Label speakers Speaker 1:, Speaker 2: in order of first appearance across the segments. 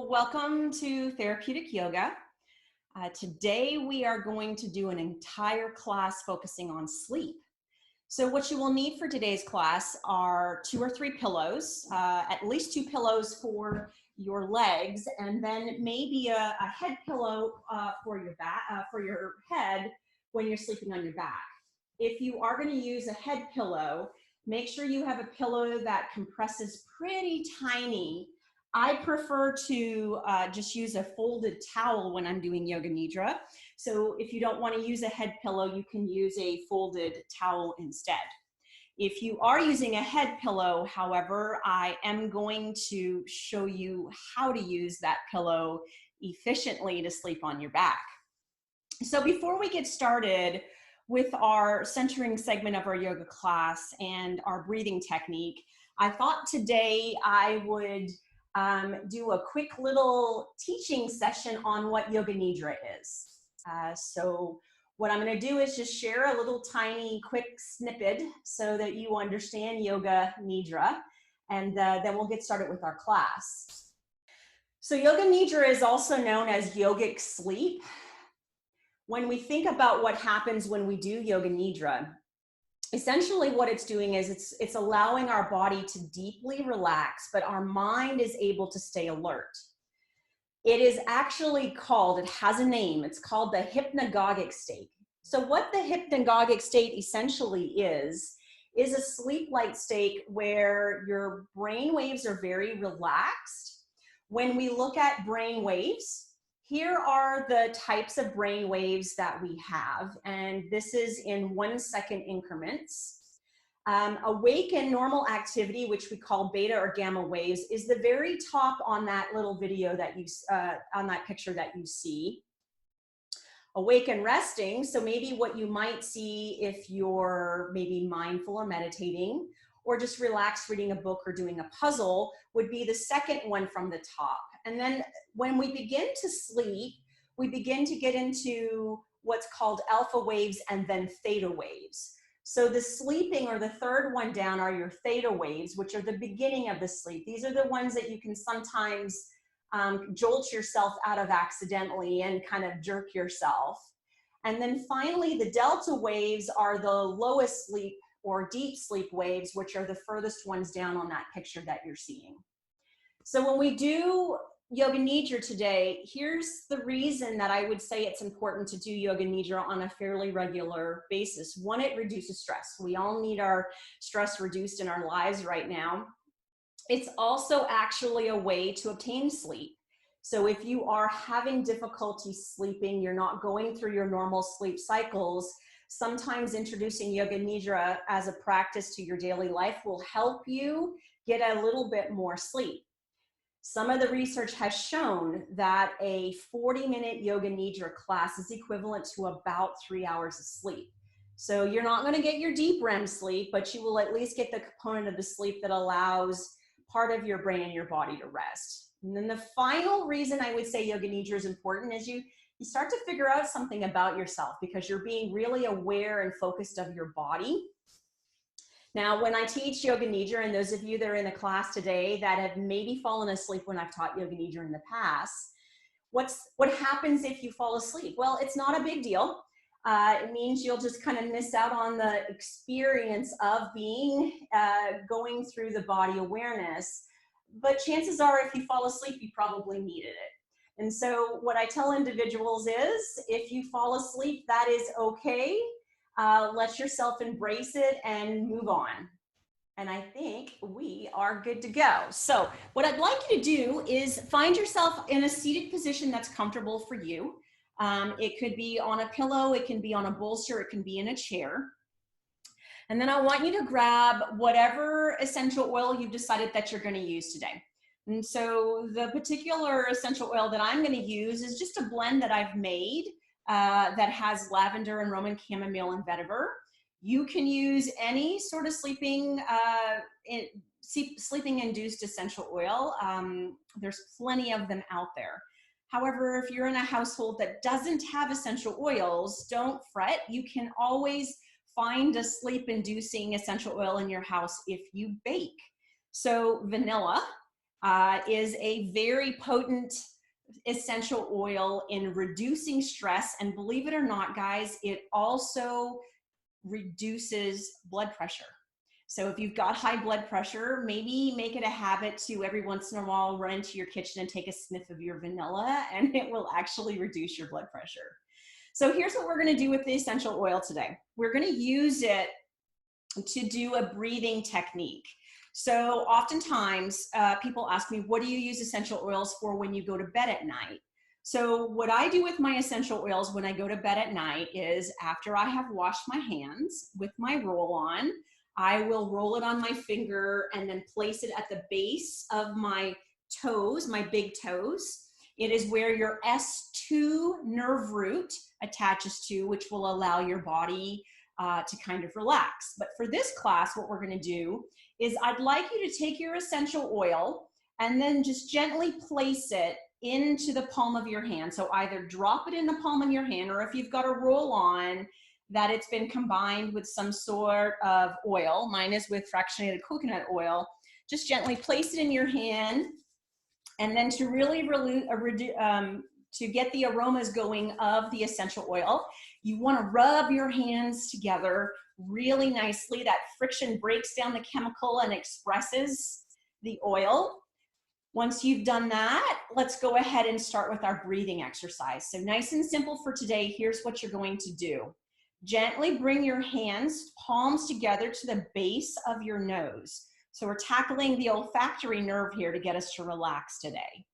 Speaker 1: So welcome to Therapeutic Yoga. Today we are going to do an entire class focusing on sleep. So what you will need for today's class are 2 or 3 pillows, at least 2 pillows for your legs, and then maybe a head pillow for your back, for your head when you're sleeping on your back. If you are going to use a head pillow, make sure you have a pillow that compresses pretty tiny. I prefer to just use a folded towel when I'm doing Yoga Nidra. So if you don't want to use a head pillow, you can use a folded towel instead. If you are using a head pillow, however, I am going to show you how to use that pillow efficiently to sleep on your back. So before we get started with our centering segment of our yoga class and our breathing technique, I thought today I would do a quick little teaching session on what Yoga Nidra is. So what I'm going to do is just share a little tiny quick snippet so that you understand Yoga Nidra, and then we'll get started with our class. So Yoga Nidra is also known as yogic sleep. When we think about what happens when we do Yoga Nidra, essentially what it's doing is it's allowing our body to deeply relax, but our mind is able to stay alert. It is actually called, it has a name, it's called the hypnagogic state. So what the hypnagogic state essentially is a sleep-like state where your brain waves are very relaxed. When we look at brain waves, here are the types of brain waves that we have, and this is in 1-second increments. Awakened normal activity, which we call beta or gamma waves, is the very top on that little video that you, on that picture that you see. Awaken resting, so maybe what you might see if you're maybe mindful or meditating, or just relaxed reading a book or doing a puzzle, would be the second one from the top. And then when we begin to sleep, we begin to get into what's called alpha waves and then theta waves. So the sleeping, or the third one down, are your theta waves, which are the beginning of the sleep. These are the ones that you can sometimes jolt yourself out of accidentally and kind of jerk yourself. And then finally, the delta waves are the lowest sleep or deep sleep waves, which are the furthest ones down on that picture that you're seeing. So when we do Yoga Nidra today, here's the reason that I would say it's important to do Yoga Nidra on a fairly regular basis. One, it reduces stress. We all need our stress reduced in our lives right now. It's also actually a way to obtain sleep. So if you are having difficulty sleeping, you're not going through your normal sleep cycles, sometimes introducing Yoga Nidra as a practice to your daily life will help you get a little bit more sleep. Some of the research has shown that a 40-minute Yoga Nidra class is equivalent to about 3 hours of sleep. So you're not going to get your deep REM sleep, but you will at least get the component of the sleep that allows part of your brain and your body to rest. And then the final reason I would say Yoga Nidra is important is you start to figure out something about yourself because you're being really aware and focused of your body. Now, when I teach Yoga Nidra, and those of you that are in the class today that have maybe fallen asleep when I've taught Yoga Nidra in the past, what happens if you fall asleep? Well, it's not a big deal. It means you'll just kind of miss out on the experience of being, going through the body awareness. But chances are if you fall asleep, you probably needed it. And so what I tell individuals is, if you fall asleep, that is okay. Let yourself embrace it and move on. And I think we are good to go. So what I'd like you to do is find yourself in a seated position that's comfortable for you. It could be on a pillow, it can be on a bolster, it can be in a chair. And then I want you to grab whatever essential oil you've decided that you're going to use today. And so the particular essential oil that I'm going to use is just a blend that I've made that has lavender and Roman chamomile and vetiver. You can use any sort of sleeping induced essential oil. There's plenty of them out there. However, if you're in a household that doesn't have essential oils, don't fret. You can always find a sleep-inducing essential oil in your house if you bake. So vanilla, is a very potent essential oil in reducing stress. And believe it or not, guys, it also reduces blood pressure. So if you've got high blood pressure, maybe make it a habit to every once in a while run into your kitchen and take a sniff of your vanilla, and it will actually reduce your blood pressure. So here's what we're going to do with the essential oil today. We're going to use it to do a breathing technique. So oftentimes people ask me, what do you use essential oils for when you go to bed at night? So what I do with my essential oils when I go to bed at night is, after I have washed my hands with my roll-on, I will roll it on my finger and then place it at the base of my toes, my big toes. It is where your S2 nerve root attaches to, which will allow your body to kind of relax. But for this class, what we're going to do is, I'd like you to take your essential oil and then just gently place it into the palm of your hand. So either drop it in the palm of your hand, or if you've got a roll on that it's been combined with some sort of oil, mine is with fractionated coconut oil, just gently place it in your hand. And then to really to get the aromas going of the essential oil, you want to rub your hands together really nicely. That friction breaks down the chemical and expresses the oil. Once you've done that, let's go ahead and start with our breathing exercise. So nice and simple for today, here's what you're going to do. Gently bring your hands, palms together to the base of your nose. So we're tackling the olfactory nerve here to get us to relax today.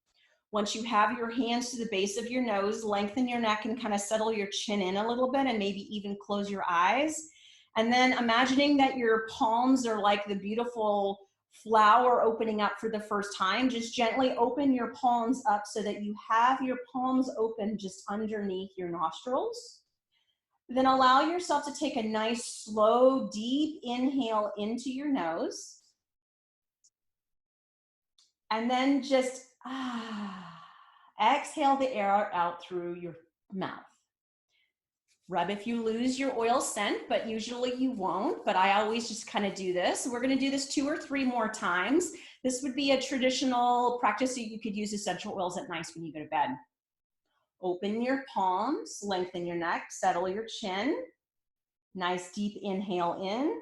Speaker 1: Once you have your hands to the base of your nose, lengthen your neck and kind of settle your chin in a little bit, and maybe even close your eyes. And then imagining that your palms are like the beautiful flower opening up for the first time, just gently open your palms up so that you have your palms open just underneath your nostrils. Then allow yourself to take a nice, slow, deep inhale into your nose. And then just exhale the air out through your mouth. Rub if you lose your oil scent, but usually you won't, but I always just kind of do this. We're going to do this 2 or 3 more times. This would be a traditional practice that you could use essential oils at night when you go to bed. Open your palms, lengthen your neck, settle your chin. Nice deep inhale in.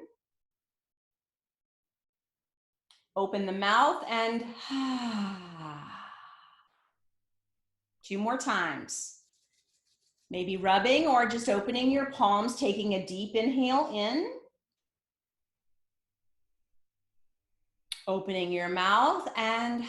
Speaker 1: Open the mouth and 2 more times. Maybe rubbing or just opening your palms, taking a deep inhale in. Opening your mouth and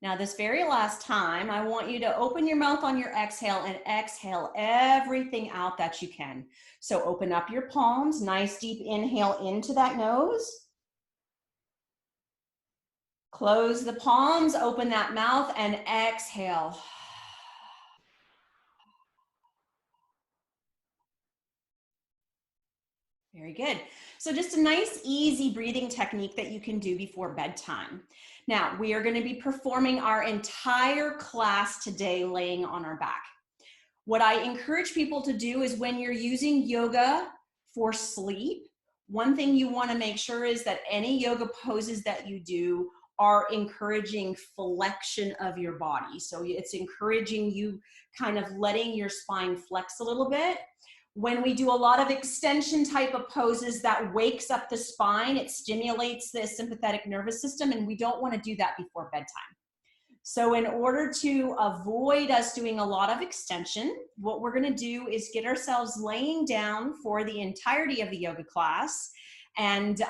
Speaker 1: now this very last time, I want you to open your mouth on your exhale and exhale everything out that you can. So open up your palms, nice deep inhale into that nose. Close the palms, open that mouth and exhale. Very good. So just a nice, easy breathing technique that you can do before bedtime. Now, we are going to be performing our entire class today laying on our back. What I encourage people to do is, when you're using yoga for sleep, one thing you want to make sure is that any yoga poses that you do are encouraging flexion of your body. So it's encouraging you kind of letting your spine flex a little bit. When we do a lot of extension type of poses, that wakes up the spine, it stimulates the sympathetic nervous system, and we don't want to do that before bedtime. So in order to avoid us doing a lot of extension, what we're going to do is get ourselves laying down for the entirety of the yoga class and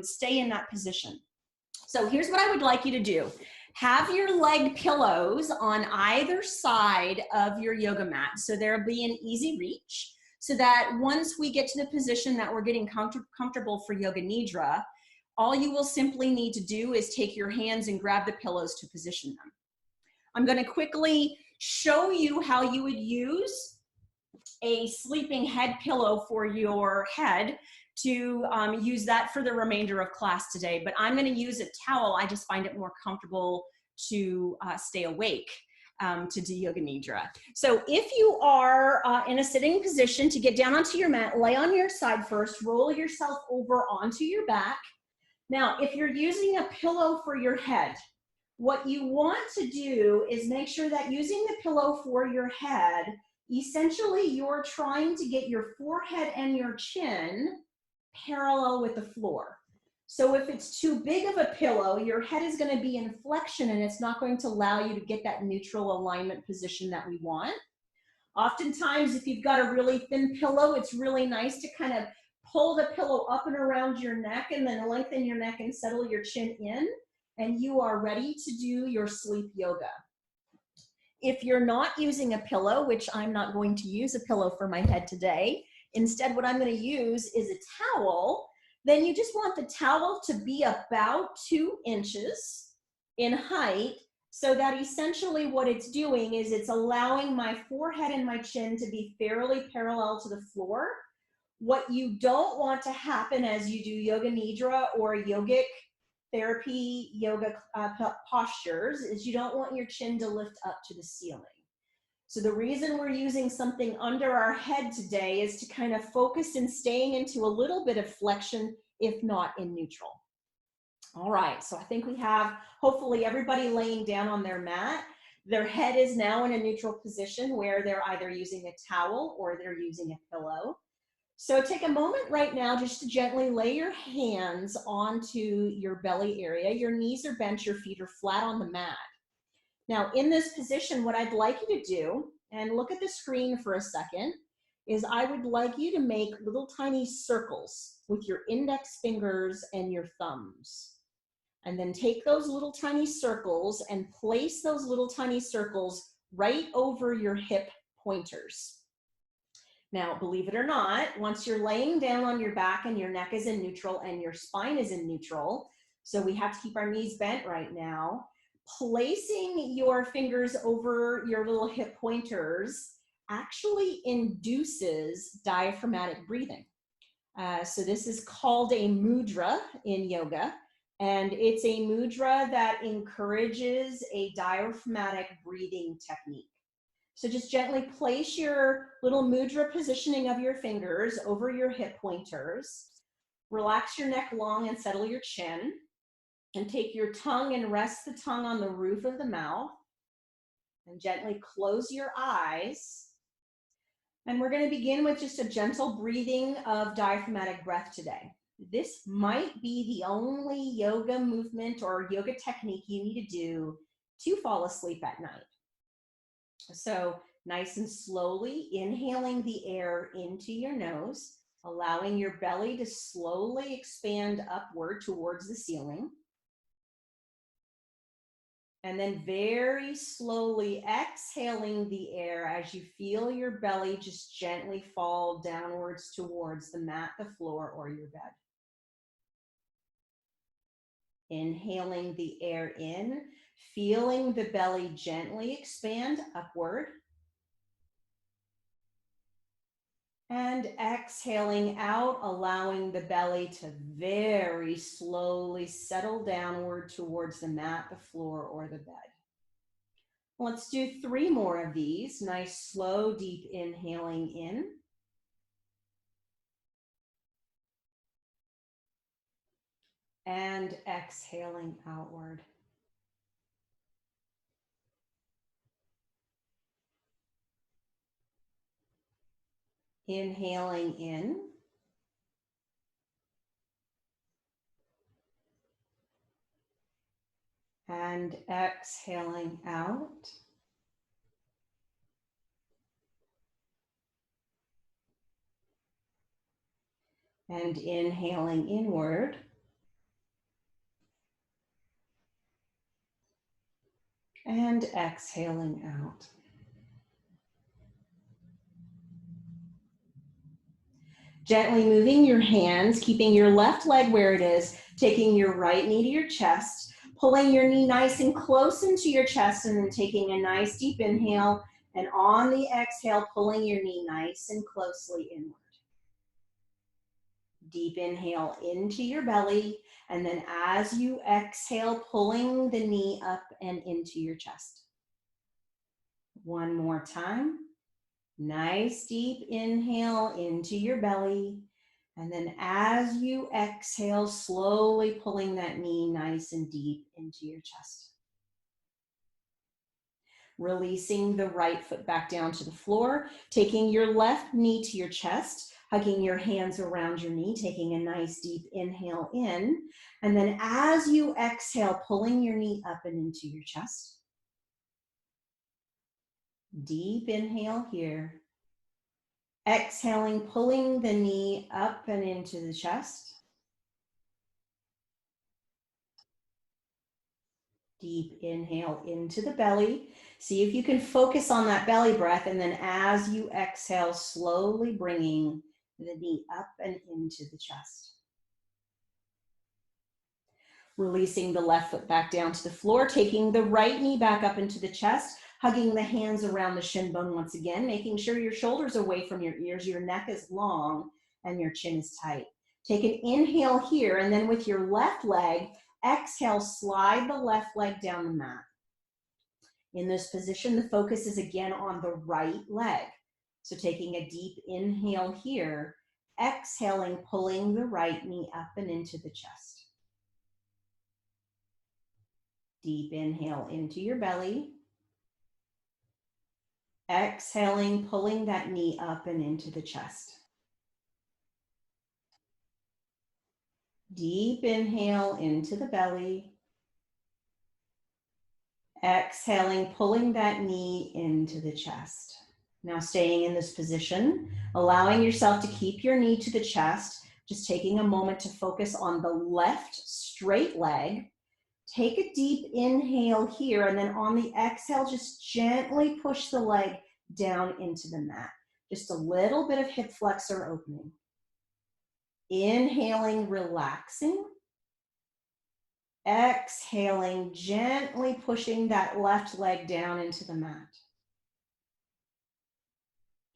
Speaker 1: stay in that position. So here's what I would like you to do. Have your leg pillows on either side of your yoga mat, so there'll be an easy reach, so that once we get to the position that we're getting comfortable for Yoga Nidra, all you will simply need to do is take your hands and grab the pillows to position them. I'm going to quickly show you how you would use a sleeping head pillow for your head to use that for the remainder of class today. But I'm going to use a towel. I just find it more comfortable to stay awake. to do yoga nidra. So if you are in a sitting position, to get down onto your mat, lay on your side first, roll yourself over onto your back. Now, if you're using a pillow for your head, what you want to do is make sure that using the pillow for your head, essentially you're trying to get your forehead and your chin parallel with the floor. So if it's too big of a pillow, your head is going to be in flexion and it's not going to allow you to get that neutral alignment position that we want. Oftentimes, if you've got a really thin pillow, it's really nice to kind of pull the pillow up and around your neck and then lengthen your neck and settle your chin in, and you are ready to do your sleep yoga. If you're not using a pillow, which I'm not going to use a pillow for my head today, instead what I'm going to use is a towel. Then you just want the towel to be about 2 inches in height, so that essentially what it's doing is it's allowing my forehead and my chin to be fairly parallel to the floor. What you don't want to happen as you do yoga nidra or yogic therapy yoga postures is you don't want your chin to lift up to the ceiling. So the reason we're using something under our head today is to kind of focus in staying into a little bit of flexion, if not in neutral. All right, so I think we have hopefully everybody laying down on their mat. Their head is now in a neutral position where they're either using a towel or they're using a pillow. So take a moment right now just to gently lay your hands onto your belly area. Your knees are bent, your feet are flat on the mat. Now, in this position, what I'd like you to do, and look at the screen for a second, is I would like you to make little tiny circles with your index fingers and your thumbs. And then take those little tiny circles and place those little tiny circles right over your hip pointers. Now, believe it or not, once you're laying down on your back and your neck is in neutral and your spine is in neutral, so we have to keep our knees bent right now, placing your fingers over your little hip pointers actually induces diaphragmatic breathing. So this is called a mudra in yoga, and it's a mudra that encourages a diaphragmatic breathing technique. So just gently place your little mudra positioning of your fingers over your hip pointers. Relax your neck long and settle your chin. And take your tongue and rest the tongue on the roof of the mouth. And gently close your eyes. And we're going to begin with just a gentle breathing of diaphragmatic breath today. This might be the only yoga movement or yoga technique you need to do to fall asleep at night. So nice and slowly inhaling the air into your nose, allowing your belly to slowly expand upward towards the ceiling. And then very slowly exhaling the air as you feel your belly just gently fall downwards towards the mat, the floor, or your bed. Inhaling the air in, feeling the belly gently expand upward. And exhaling out, allowing the belly to very slowly settle downward towards the mat, the floor, or the bed. Let's do 3 more of these. Nice, slow, deep inhaling in. And exhaling outward. Inhaling in. And exhaling out. And inhaling inward. And exhaling out. Gently moving your hands, keeping your left leg where it is, taking your right knee to your chest, pulling your knee nice and close into your chest, and then taking a nice deep inhale, and on the exhale, pulling your knee nice and closely inward. Deep inhale into your belly, and then as you exhale, pulling the knee up and into your chest. One more time. Nice deep inhale into your belly. And then as you exhale, slowly pulling that knee nice and deep into your chest. Releasing the right foot back down to the floor, taking your left knee to your chest, hugging your hands around your knee, taking a nice deep inhale in. And then as you exhale, pulling your knee up and into your chest. Deep inhale here. Exhaling, pulling the knee up and into the chest. Deep inhale into the belly. See if you can focus on that belly breath, and then as you exhale, slowly bringing the knee up and into the chest. Releasing the left foot back down to the floor, taking the right knee back up into the chest, hugging the hands around the shin bone once again, making sure your shoulders are away from your ears, your neck is long, and your chin is tight. Take an inhale here, and then with your left leg, exhale, slide the left leg down the mat. In this position, the focus is again on the right leg. So taking a deep inhale here, exhaling, pulling the right knee up and into the chest. Deep inhale into your belly. Exhaling, pulling that knee up and into the chest. Deep inhale into the belly. Exhaling, pulling that knee into the chest. Now staying in this position, allowing yourself to keep your knee to the chest, just taking a moment to focus on the left straight leg. Take a deep inhale here, and then on the exhale, just gently push the leg down into the mat. Just a little bit of hip flexor opening. Inhaling, relaxing. Exhaling, gently pushing that left leg down into the mat.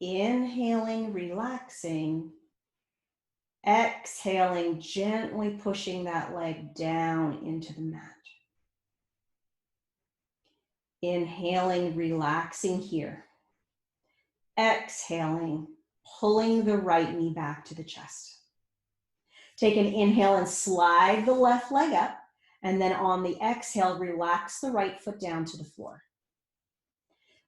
Speaker 1: Inhaling, relaxing. Exhaling, gently pushing that leg down into the mat. Inhaling, relaxing here. Exhaling, pulling the right knee back to the chest. Take an inhale and slide the left leg up. And then on the exhale, relax the right foot down to the floor.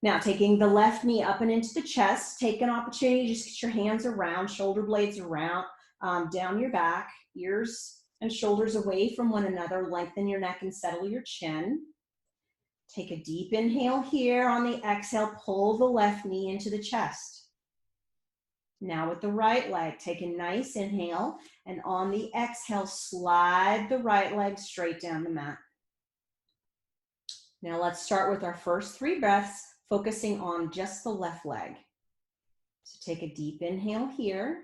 Speaker 1: Now taking the left knee up and into the chest, take an opportunity to just get your hands around, shoulder blades around, down your back, ears and shoulders away from one another, lengthen your neck and settle your chin. Take a deep inhale here. On the exhale, pull the left knee into the chest. Now with the right leg, take a nice inhale, and on the exhale, slide the right leg straight down the mat. Now let's start with our first 3 breaths, focusing on just the left leg. So take a deep inhale here,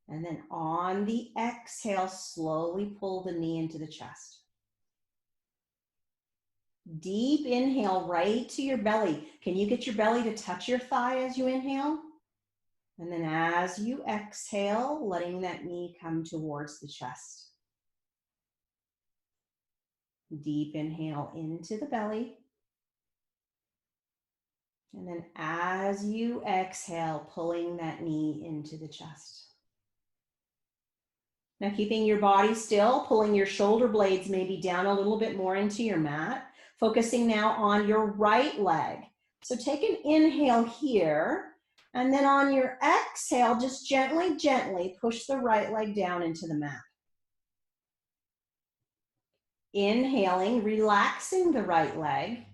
Speaker 1: and then on the exhale, slowly pull the knee into the chest. Deep inhale right to your belly. Can you get your belly to touch your thigh as you inhale? And then as you exhale, letting that knee come towards the chest. Deep inhale into the belly. And then as you exhale, pulling that knee into the chest. Now keeping your body still, pulling your shoulder blades maybe down a little bit more into your mat. Focusing now on your right leg. So take an inhale here. And then on your exhale, just gently, gently push the right leg down into the mat. Inhaling, relaxing the right leg.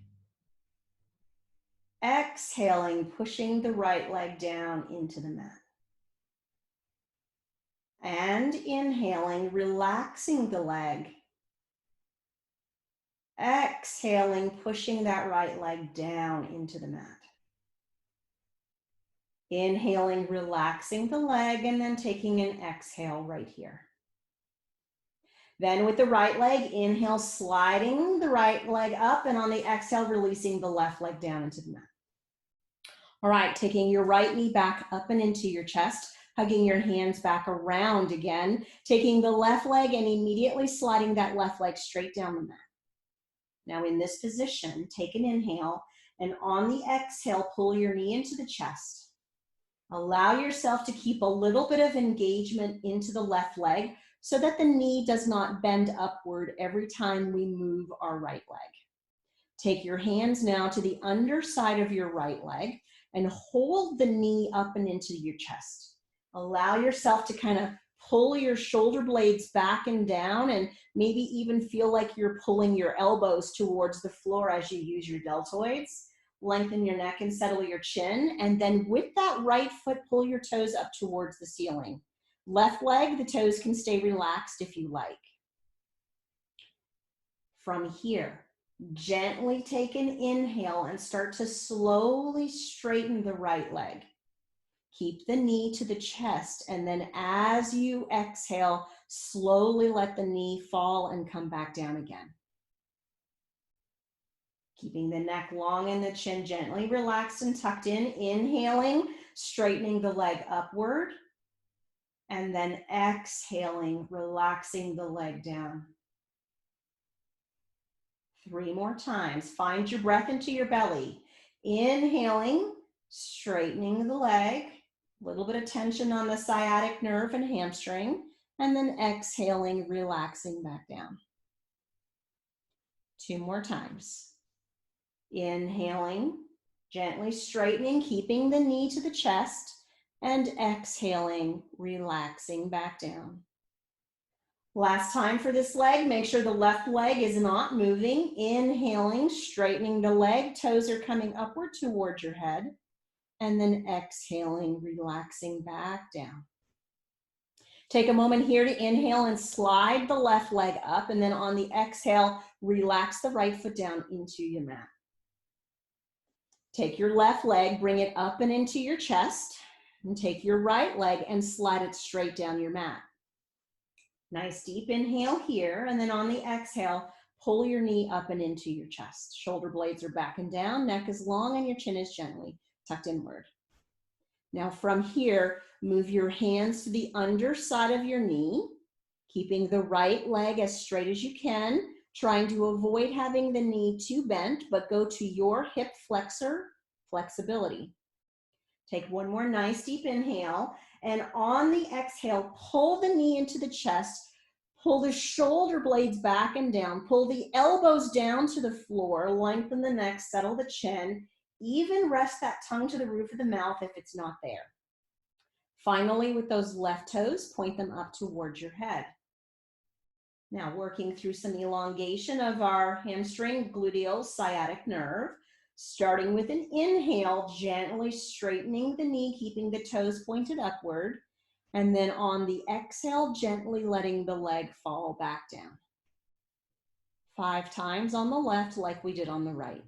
Speaker 1: Exhaling, pushing the right leg down into the mat. And inhaling, relaxing the leg. Exhaling, pushing that right leg down into the mat. Inhaling, relaxing the leg, and then taking an exhale right here. Then with the right leg, inhale, sliding the right leg up, and on the exhale, releasing the left leg down into the mat. All right, taking your right knee back up and into your chest, hugging your hands back around again, taking the left leg and immediately sliding that left leg straight down the mat. Now in this position, take an inhale, And on the exhale, pull your knee into the chest. Allow yourself to keep a little bit of engagement into the left leg so that the knee does not bend upward every time we move our right leg. Take your hands now to the underside of your right leg and hold the knee up and into your chest. Allow yourself to kind of pull your shoulder blades back and down, and maybe even feel like you're pulling your elbows towards the floor as you use your deltoids. Lengthen your neck and settle your chin. And then with that right foot, pull your toes up towards the ceiling. Left leg, the toes can stay relaxed if you like. From here, gently take an inhale and start to slowly straighten the right leg. Keep the knee to the chest, and then as you exhale, slowly let the knee fall and come back down again. Keeping the neck long and the chin gently relaxed and tucked in. Inhaling, straightening the leg upward, and then exhaling, relaxing the leg down. 3 more times. Find your breath into your belly. Inhaling, straightening the leg, a little bit of tension on the sciatic nerve and hamstring, and then exhaling, relaxing back down. 2 more times. Inhaling, gently straightening, keeping the knee to the chest, and exhaling, relaxing back down. Last time for this leg, make sure the left leg is not moving. Inhaling, straightening the leg, toes are coming upward towards your head, and then exhaling, relaxing back down. Take a moment here to inhale and slide the left leg up, and then on the exhale, relax the right foot down into your mat. Take your left leg, bring it up and into your chest, and take your right leg and slide it straight down your mat. Nice deep inhale here, and then on the exhale, pull your knee up and into your chest. Shoulder blades are back and down, neck is long, and your chin is gently tucked inward. Now from here, move your hands to the underside of your knee, keeping the right leg as straight as you can, trying to avoid having the knee too bent, but go to your hip flexor flexibility. Take one more nice deep inhale, and on the exhale, pull the knee into the chest, pull the shoulder blades back and down, pull the elbows down to the floor, lengthen the neck, settle the chin, even rest that tongue to the roof of the mouth if it's not there. Finally, with those left toes, point them up towards your head. Now working through some elongation of our hamstring, gluteal, sciatic nerve. Starting with an inhale, gently straightening the knee, keeping the toes pointed upward. And then on the exhale, gently letting the leg fall back down. 5 times on the left like we did on the right.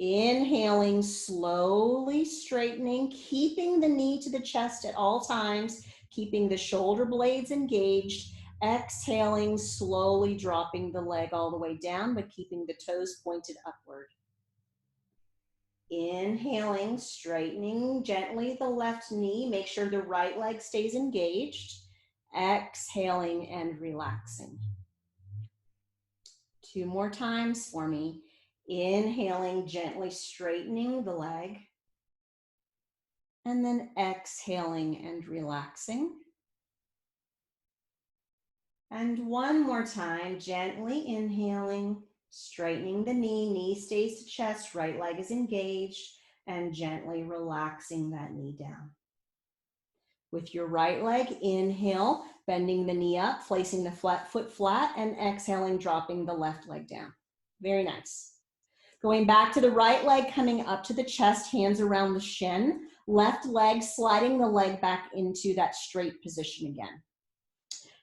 Speaker 1: Inhaling, slowly straightening, keeping the knee to the chest at all times, keeping the shoulder blades engaged. Exhaling, slowly dropping the leg all the way down, but keeping the toes pointed upward. Inhaling, straightening gently the left knee. Make sure the right leg stays engaged. Exhaling and relaxing. 2 more times for me. Inhaling, gently straightening the leg. And then exhaling and relaxing. And 1 more time, gently inhaling, straightening the knee, knee stays to chest, right leg is engaged, and gently relaxing that knee down. With your right leg, inhale, bending the knee up, placing the foot flat, and exhaling, dropping the left leg down. Very nice. Going back to the right leg, coming up to the chest, hands around the shin, left leg, sliding the leg back into that straight position again.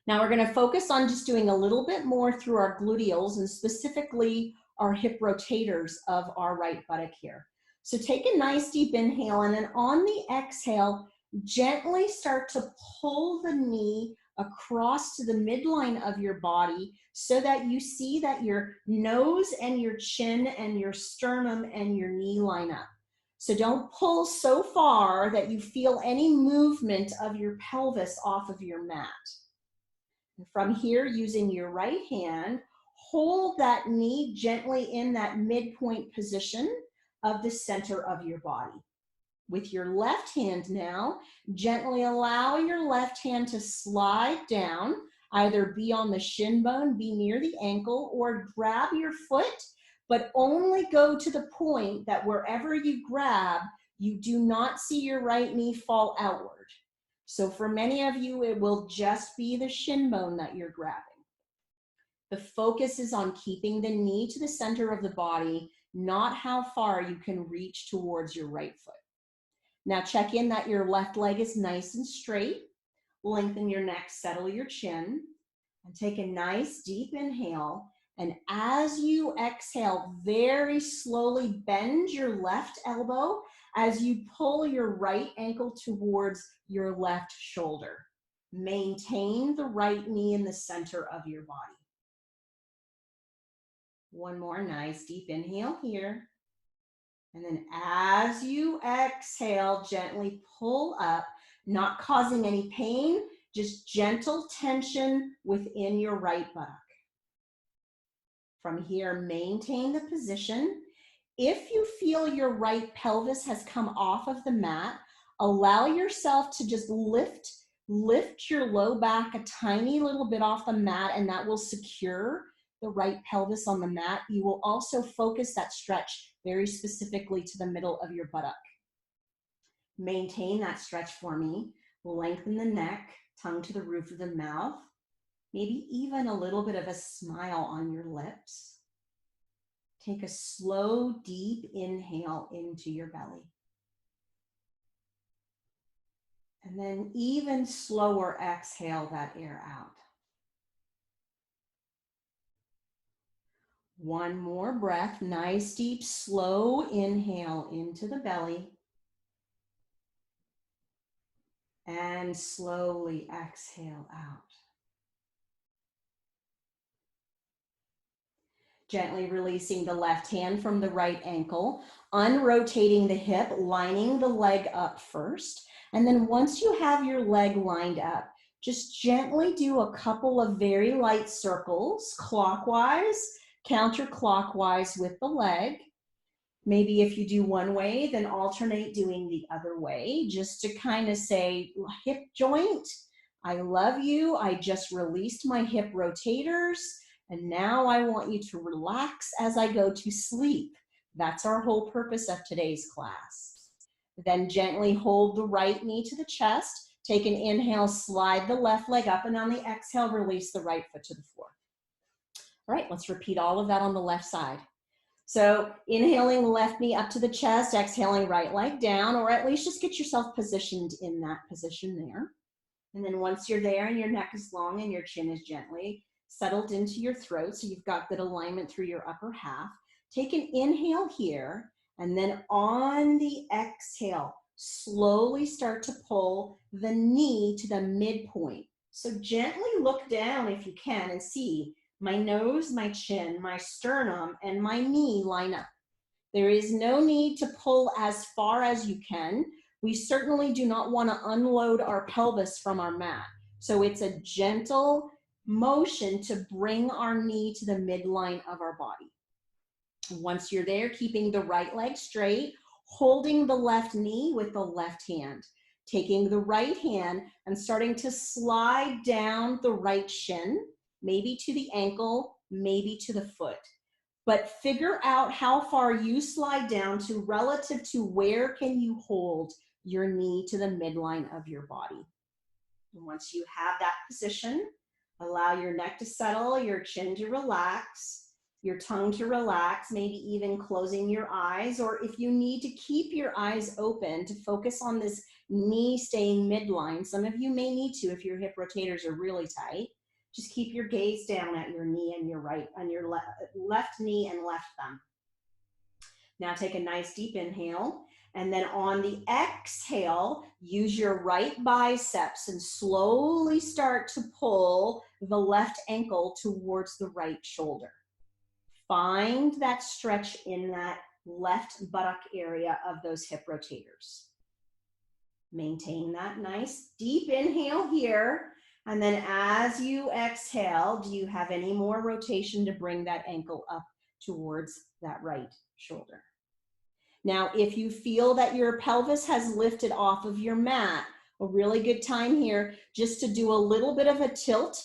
Speaker 1: Now we're going to focus on just doing a little bit more through our gluteals and specifically our hip rotators of our right buttock here. So take a nice deep inhale, and then on the exhale, gently start to pull the knee across to the midline of your body so that you see that your nose and your chin and your sternum and your knee line up. So don't pull so far that you feel any movement of your pelvis off of your mat. From here, using your right hand, hold that knee gently in that midpoint position of the center of your body. With your left hand now, gently allow your left hand to slide down, either be on the shin bone, be near the ankle, or grab your foot, but only go to the point that wherever you grab, you do not see your right knee fall outward. So for many of you, it will just be the shin bone that you're grabbing. The focus is on keeping the knee to the center of the body, not how far you can reach towards your right foot. Now check in that your left leg is nice and straight. Lengthen your neck, settle your chin, and take a nice deep inhale. And as you exhale, very slowly bend your left elbow as you pull your right ankle towards your left shoulder. Maintain the right knee in the center of your body. One more nice deep inhale here. And then as you exhale, gently pull up, not causing any pain, just gentle tension within your right buttock. From here, maintain the position. If you feel your right pelvis has come off of the mat, allow yourself to just lift your low back a tiny little bit off the mat, and that will secure the right pelvis on the mat. You will also focus that stretch very specifically to the middle of your buttock. Maintain that stretch for me. Lengthen the neck, tongue to the roof of the mouth, maybe even a little bit of a smile on your lips. Take a slow, deep inhale into your belly. And then even slower exhale that air out. One more breath, nice, deep, slow inhale into the belly. And slowly exhale out. Gently releasing the left hand from the right ankle, unrotating the hip, lining the leg up first. And then once you have your leg lined up, just gently do a couple of very light circles, clockwise, counterclockwise with the leg. Maybe if you do one way, then alternate doing the other way, just to kind of say, hip joint, I love you. I just released my hip rotators, and now I want you to relax as I go to sleep. That's our whole purpose of today's class. Then gently hold the right knee to the chest. Take an inhale, slide the left leg up, and on the exhale, release the right foot to the floor. All right, let's repeat all of that on the left side. So inhaling left knee up to the chest, exhaling right leg down, or at least just get yourself positioned in that position there. And then once you're there and your neck is long and your chin is gently settled into your throat, so you've got good alignment through your upper half, take an inhale here, and then on the exhale, slowly start to pull the knee to the midpoint. So gently look down if you can and see my nose, my chin, my sternum, and my knee line up. There is no need to pull as far as you can. We certainly do not want to unload our pelvis from our mat. So it's a gentle motion to bring our knee to the midline of our body. Once you're there, keeping the right leg straight, holding the left knee with the left hand, taking the right hand and starting to slide down the right shin, maybe to the ankle, maybe to the foot. But figure out how far you slide down to relative to where can you hold your knee to the midline of your body. And once you have that position, allow your neck to settle, your chin to relax, your tongue to relax, maybe even closing your eyes, or if you need to keep your eyes open to focus on this knee staying midline. Some of you may need to if your hip rotators are really tight. Just keep your gaze down at your knee and your left knee and left thumb. Now take a nice deep inhale, and then on the exhale, use your right biceps and slowly start to pull the left ankle towards the right shoulder. Find that stretch in that left buttock area of those hip rotators. Maintain that nice deep inhale here. And then as you exhale, do you have any more rotation to bring that ankle up towards that right shoulder? Now, if you feel that your pelvis has lifted off of your mat, a really good time here just to do a little bit of a tilt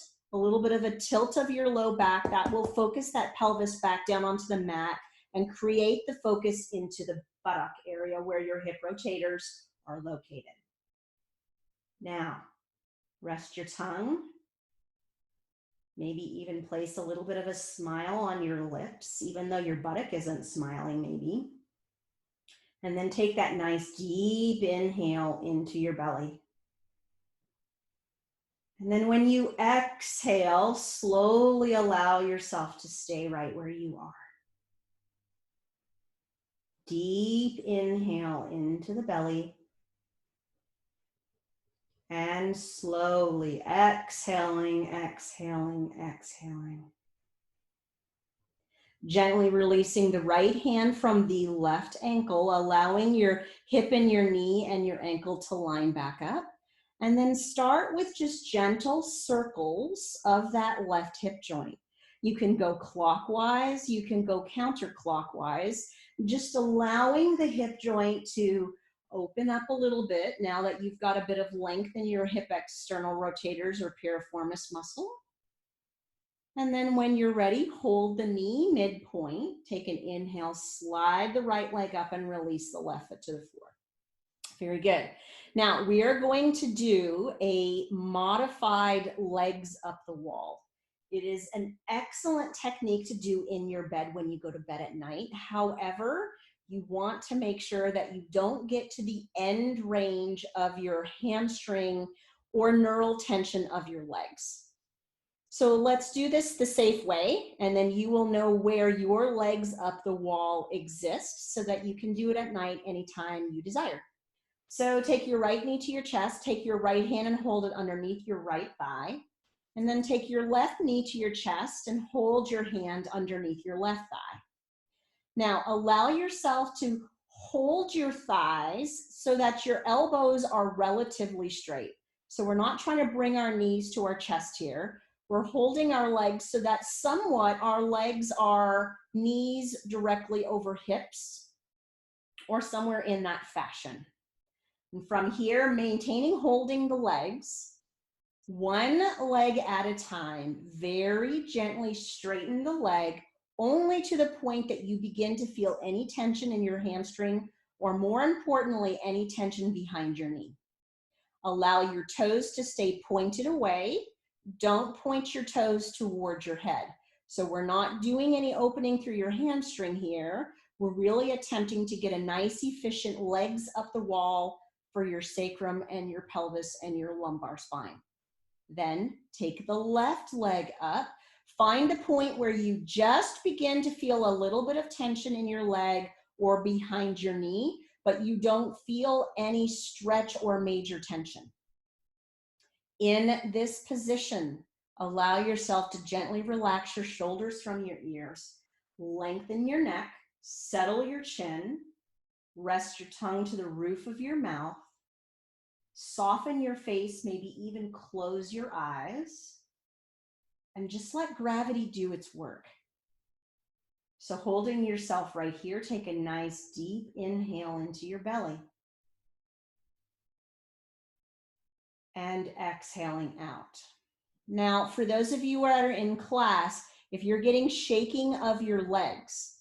Speaker 1: of your low back. That will focus that pelvis back down onto the mat and create the focus into the buttock area where your hip rotators are located. Now, rest your tongue. Maybe even place a little bit of a smile on your lips, even though your buttock isn't smiling maybe. And then take that nice deep inhale into your belly. And then when you exhale, slowly allow yourself to stay right where you are. Deep inhale into the belly. And slowly exhaling, exhaling, exhaling. Gently releasing the right hand from the left ankle, allowing your hip and your knee and your ankle to line back up. And then start with just gentle circles of that left hip joint. You can go clockwise, you can go counterclockwise, just allowing the hip joint to open up a little bit now that you've got a bit of length in your hip external rotators or piriformis muscle. And then when you're ready, hold the knee midpoint, take an inhale, slide the right leg up and release the left foot to the floor. Very good. Now we are going to do a modified legs up the wall. It is an excellent technique to do in your bed when you go to bed at night. However, you want to make sure that you don't get to the end range of your hamstring or neural tension of your legs. So let's do this the safe way, and then you will know where your legs up the wall exist so that you can do it at night anytime you desire. So take your right knee to your chest, take your right hand and hold it underneath your right thigh, and then take your left knee to your chest and hold your hand underneath your left thigh. Now allow yourself to hold your thighs so that your elbows are relatively straight. So we're not trying to bring our knees to our chest here. We're holding our legs so that somewhat our legs are knees directly over hips or somewhere in that fashion. And from here, maintaining holding the legs, one leg at a time, very gently straighten the leg only to the point that you begin to feel any tension in your hamstring or more importantly, any tension behind your knee. Allow your toes to stay pointed away. Don't point your toes towards your head. So we're not doing any opening through your hamstring here. We're really attempting to get a nice, efficient legs up the wall for your sacrum and your pelvis and your lumbar spine. Then take the left leg up. Find a point where you just begin to feel a little bit of tension in your leg or behind your knee, but you don't feel any stretch or major tension. In this position, allow yourself to gently relax your shoulders from your ears, lengthen your neck, settle your chin, rest your tongue to the roof of your mouth, soften your face, maybe even close your eyes, and just let gravity do its work. So holding yourself right here, take a nice deep inhale into your belly. And exhaling out. Now, for those of you that are in class, if you're getting shaking of your legs,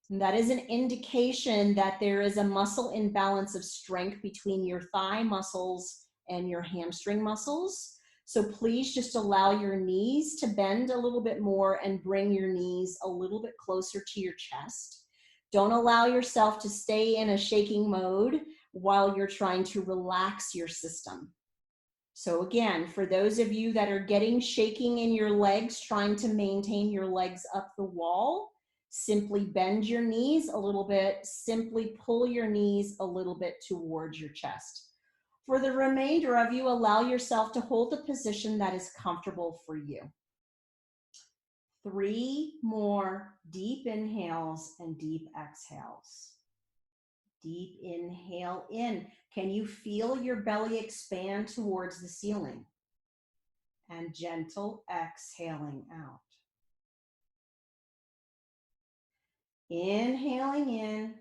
Speaker 1: that is an indication that there is a muscle imbalance of strength between your thigh muscles and your hamstring muscles. So please just allow your knees to bend a little bit more and bring your knees a little bit closer to your chest. Don't allow yourself to stay in a shaking mode while you're trying to relax your system. So again, for those of you that are getting shaking in your legs, trying to maintain your legs up the wall, simply bend your knees a little bit, simply pull your knees a little bit towards your chest. For the remainder of you, allow yourself to hold the position that is comfortable for you. 3 more deep inhales and deep exhales. Deep inhale in. Can you feel your belly expand towards the ceiling? And gentle exhaling out. Inhaling in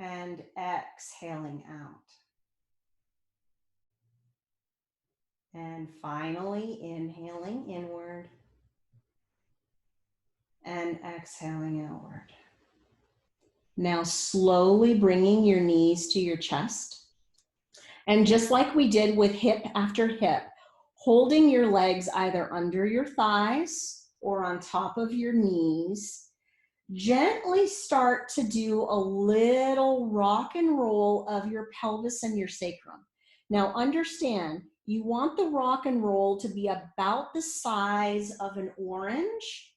Speaker 1: and exhaling out. And finally, inhaling inward and exhaling outward. Now slowly bringing your knees to your chest. And just like we did with hip after hip, holding your legs either under your thighs or on top of your knees, gently start to do a little rock and roll of your pelvis and your sacrum. Now understand, you want the rock and roll to be about the size of an orange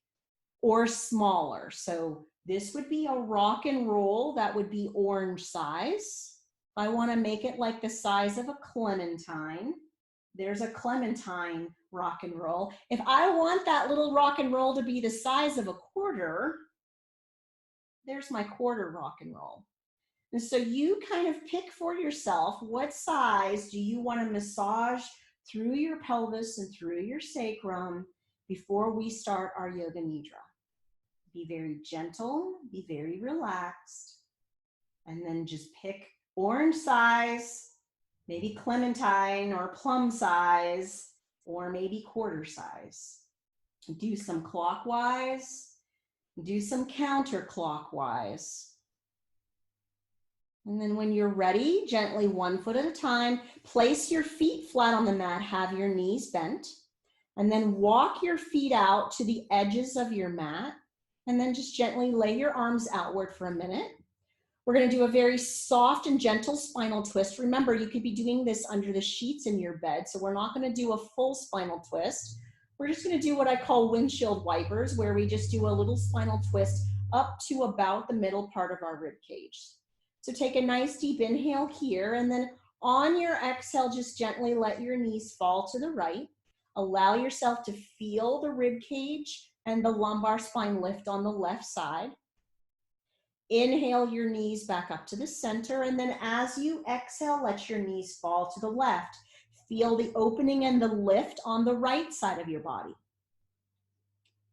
Speaker 1: or smaller. So this would be a rock and roll that would be orange size. If I want to make it like the size of a clementine, there's a clementine rock and roll. If I want that little rock and roll to be the size of a quarter, there's my quarter rock and roll. And so you kind of pick for yourself, what size do you want to massage through your pelvis and through your sacrum before we start our yoga nidra. Be very gentle, be very relaxed, and then just pick orange size, maybe clementine or plum size, or maybe quarter size. Do some clockwise, do some counterclockwise. And then when you're ready, gently 1 foot at a time, place your feet flat on the mat, have your knees bent, and then walk your feet out to the edges of your mat, and then just gently lay your arms outward for a minute. We're going to do a very soft and gentle spinal twist. Remember, you could be doing this under the sheets in your bed, so we're not going to do a full spinal twist. We're just going to do what I call windshield wipers, where we just do a little spinal twist up to about the middle part of our rib cage. So take a nice deep inhale here, and then on your exhale, just gently let your knees fall to the right. Allow yourself to feel the rib cage and the lumbar spine lift on the left side. Inhale your knees back up to the center, and then as you exhale, let your knees fall to the left. Feel the opening and the lift on the right side of your body.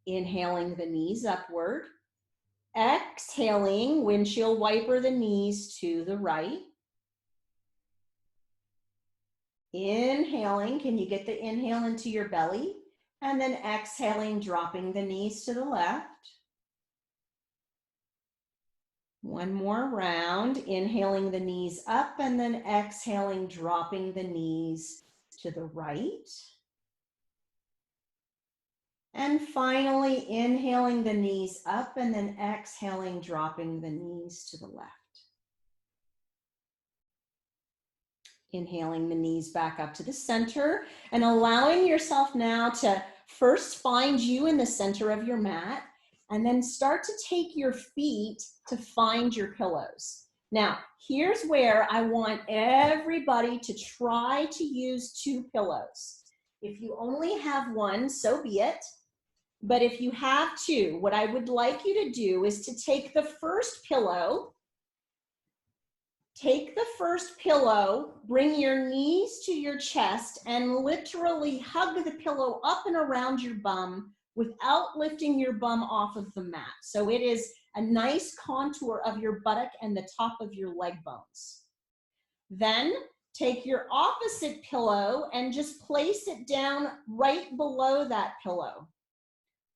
Speaker 1: Inhaling the knees upward. Exhaling, windshield wiper the knees to the right. Inhaling, can you get the inhale into your belly? And then exhaling, dropping the knees to the left. One more round, inhaling the knees up and then exhaling, dropping the knees to the right. And finally, inhaling the knees up and then exhaling, dropping the knees to the left. Inhaling the knees back up to the center and allowing yourself now to first find you in the center of your mat and then start to take your feet to find your pillows. Now, here's where I want everybody to try to use 2 pillows. If you only have one, so be it. But if you have 2, what I would like you to do is to take the first pillow, bring your knees to your chest and literally hug the pillow up and around your bum without lifting your bum off of the mat. So it is a nice contour of your buttock and the top of your leg bones. Then take your opposite pillow and just place it down right below that pillow.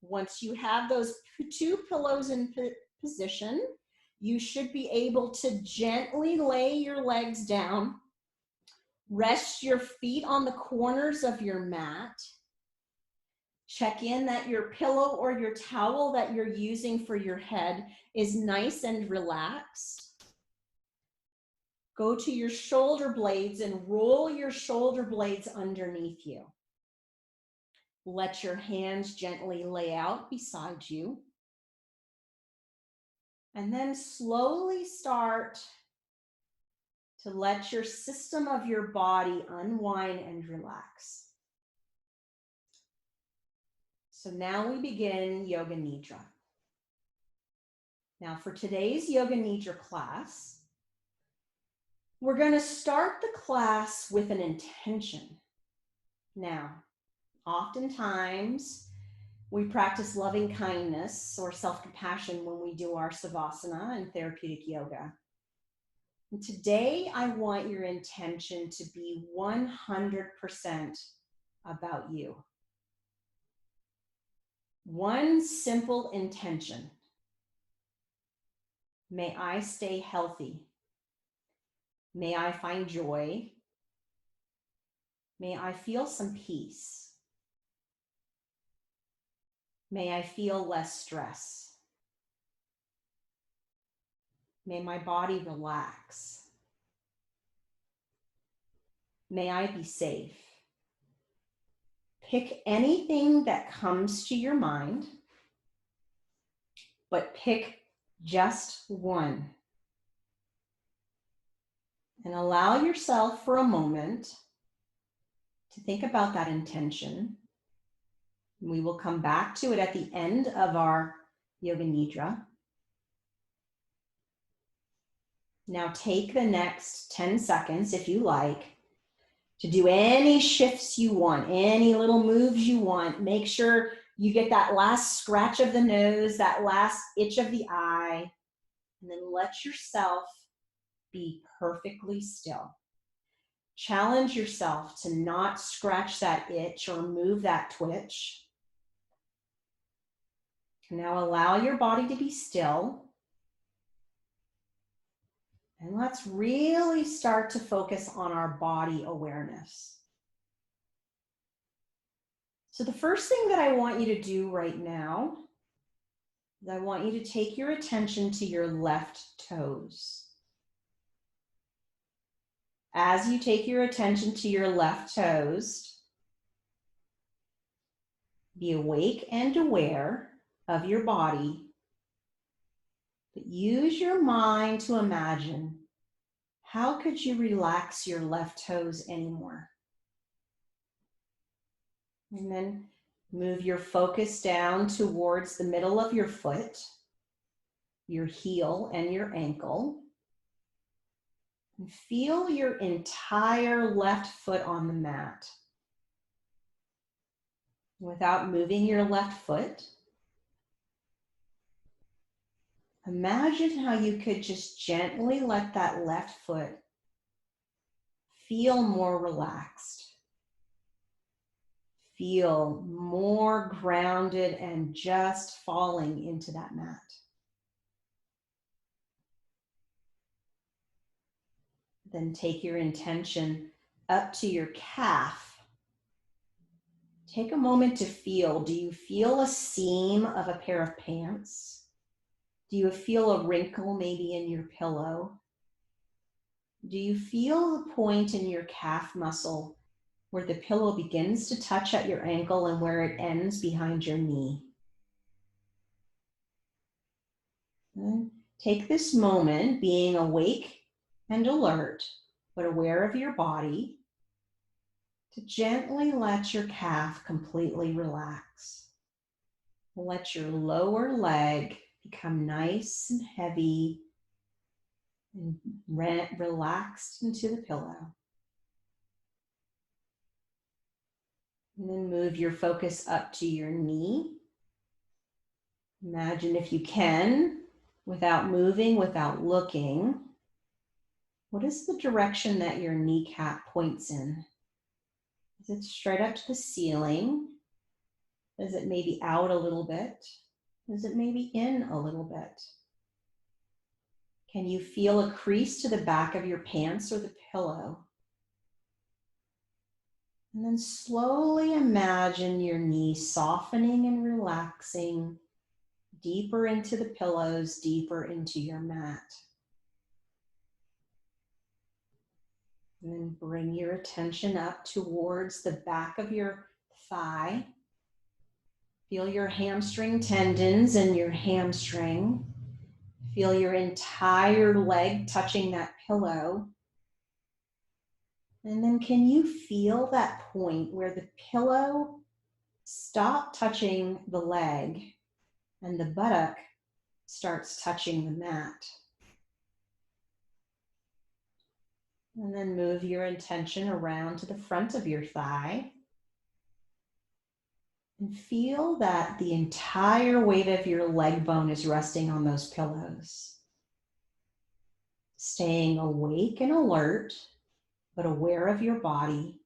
Speaker 1: Once you have those 2 pillows in position, you should be able to gently lay your legs down, rest your feet on the corners of your mat, check in that your pillow or your towel that you're using for your head is nice and relaxed. Go to your shoulder blades and roll your shoulder blades underneath you. Let your hands gently lay out beside you. And then slowly start to let your system of your body unwind and relax. So now we begin Yoga Nidra. Now for today's Yoga Nidra class, we're going to start the class with an intention. Now, oftentimes, we practice loving kindness or self-compassion when we do our savasana and therapeutic yoga. And today, I want your intention to be 100% about you. One simple intention. May I stay healthy. May I find joy. May I feel some peace. May I feel less stress. May my body relax. May I be safe. Pick anything that comes to your mind, but pick just one. And allow yourself for a moment to think about that intention. We will come back to it at the end of our Yoga Nidra. Now take the next 10 seconds, if you like, to do any shifts you want, any little moves you want. Make sure you get that last scratch of the nose, that last itch of the eye, and then let yourself be perfectly still. Challenge yourself to not scratch that itch or move that twitch. Now allow your body to be still. And let's really start to focus on our body awareness. So the first thing that I want you to do right now is I want you to take your attention to your left toes. As you take your attention to your left toes, be awake and aware of your body, but use your mind to imagine, how could you relax your left toes anymore? And then move your focus down towards the middle of your foot, your heel and your ankle. And feel your entire left foot on the mat. Without moving your left foot, imagine how you could just gently let that left foot feel more relaxed. Feel more grounded and just falling into that mat. Then take your intention up to your calf. Take a moment to feel. Do you feel a seam of a pair of pants? Do you feel a wrinkle maybe in your pillow? Do you feel the point in your calf muscle where the pillow begins to touch at your ankle and where it ends behind your knee? And take this moment, being awake and alert, but aware of your body, to gently let your calf completely relax. Let your lower leg become nice and heavy and relaxed into the pillow. And then move your focus up to your knee. Imagine, if you can, without moving, without looking, what is the direction that your kneecap points in? Is it straight up to the ceiling? Is it maybe out a little bit? Is it maybe in a little bit? Can you feel a crease to the back of your pants or the pillow? And then slowly imagine your knee softening and relaxing deeper into the pillows, deeper into your mat. And then bring your attention up towards the back of your thigh. Feel your hamstring tendons and your hamstring. Feel your entire leg touching that pillow. And then can you feel that point where the pillow stops touching the leg and the buttock starts touching the mat? And then move your intention around to the front of your thigh. And feel that the entire weight of your leg bone is resting on those pillows. Staying awake and alert, but aware of your body.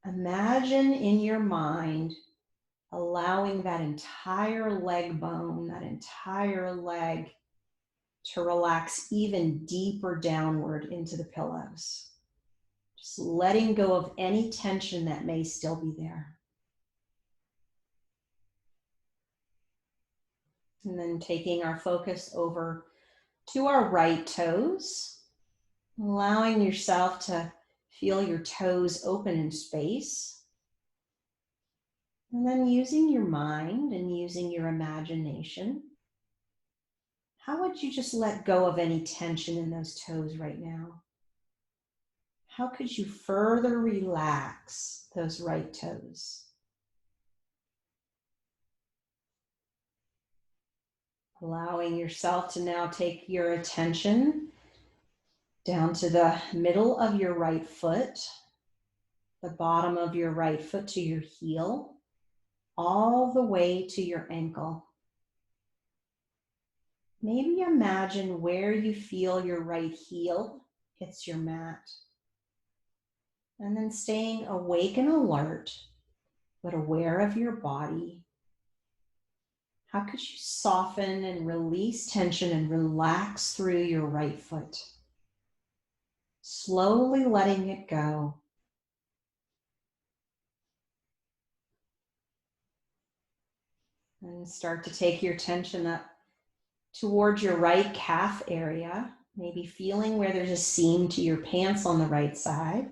Speaker 1: Imagine in your mind allowing that entire leg bone, that entire leg to relax even deeper downward into the pillows. Just letting go of any tension that may still be there. And then taking our focus over to our right toes, allowing yourself to feel your toes open in space. And then using your mind and using your imagination, how would you just let go of any tension in those toes right now? How could you further relax those right toes? Allowing yourself to now take your attention down to the middle of your right foot, the bottom of your right foot to your heel, all the way to your ankle. Maybe imagine where you feel your right heel hits your mat. And then staying awake and alert, but aware of your body. How could you soften and release tension and relax through your right foot? Slowly letting it go. And start to take your attention up towards your right calf area, maybe feeling where there's a seam to your pants on the right side.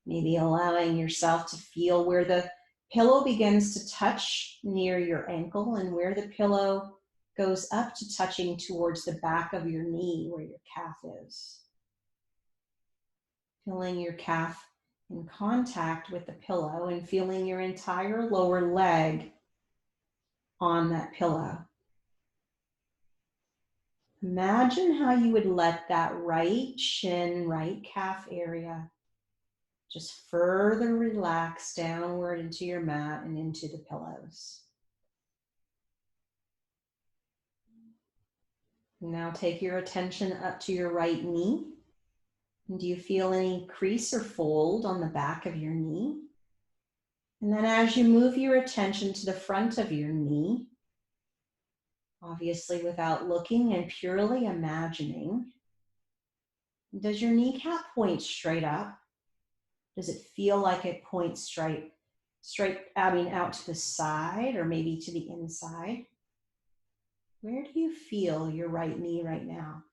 Speaker 1: Maybe allowing yourself to feel where the pillow begins to touch near your ankle and where the pillow goes up to touching towards the back of your knee where your calf is. Feeling your calf in contact with the pillow and feeling your entire lower leg on that pillow. Imagine how you would let that right shin, right calf area just further relax downward into your mat and into the pillows. Now take your attention up to your right knee. And do you feel any crease or fold on the back of your knee? And then as you move your attention to the front of your knee, obviously without looking and purely imagining, does your kneecap point straight up? Does it feel like it points straight out to the side or maybe to the inside? Where do you feel your right knee right now?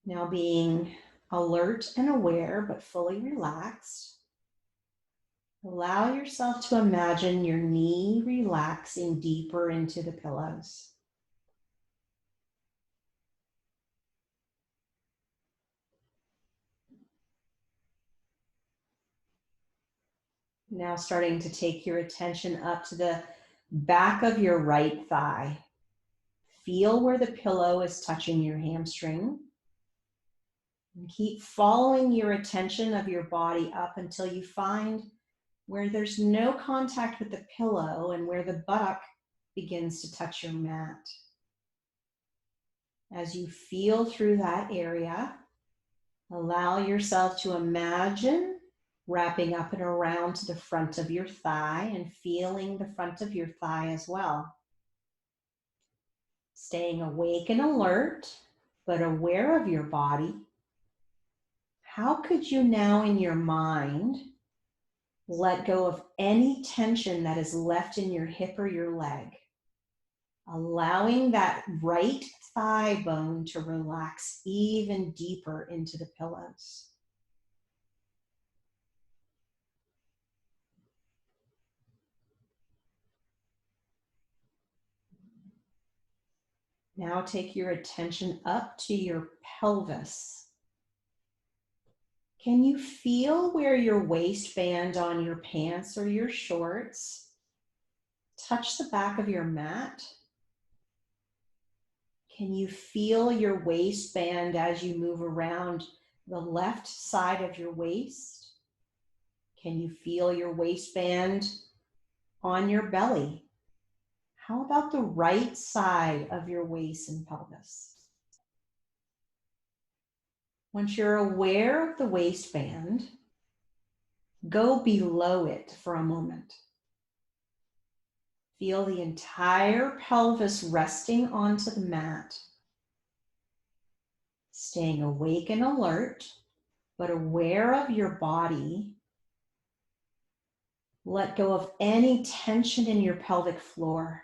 Speaker 1: Now being alert and aware, but fully relaxed, allow yourself to imagine your knee relaxing deeper into the pillows. Now starting to take your attention up to the back of your right thigh. Feel where the pillow is touching your hamstring. And keep following your attention of your body up until you find where there's no contact with the pillow and where the buttock begins to touch your mat. As you feel through that area, allow yourself to imagine wrapping up and around to the front of your thigh and feeling the front of your thigh as well. Staying awake and alert, but aware of your body. How could you now in your mind let go of any tension that is left in your hip or your leg? Allowing that right thigh bone to relax even deeper into the pillows. Now take your attention up to your pelvis. Can you feel where your waistband on your pants or your shorts touch the back of your mat? Can you feel your waistband as you move around the left side of your waist? Can you feel your waistband on your belly? How about the right side of your waist and pelvis? Once you're aware of the waistband, go below it for a moment. Feel the entire pelvis resting onto the mat, staying awake and alert, but aware of your body. Let go of any tension in your pelvic floor.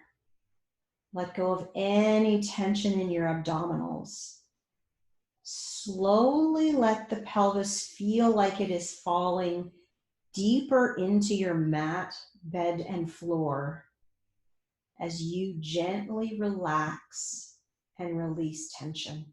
Speaker 1: Let go of any tension in your abdominals. Slowly let the pelvis feel like it is falling deeper into your mat, bed, and floor as you gently relax and release tension.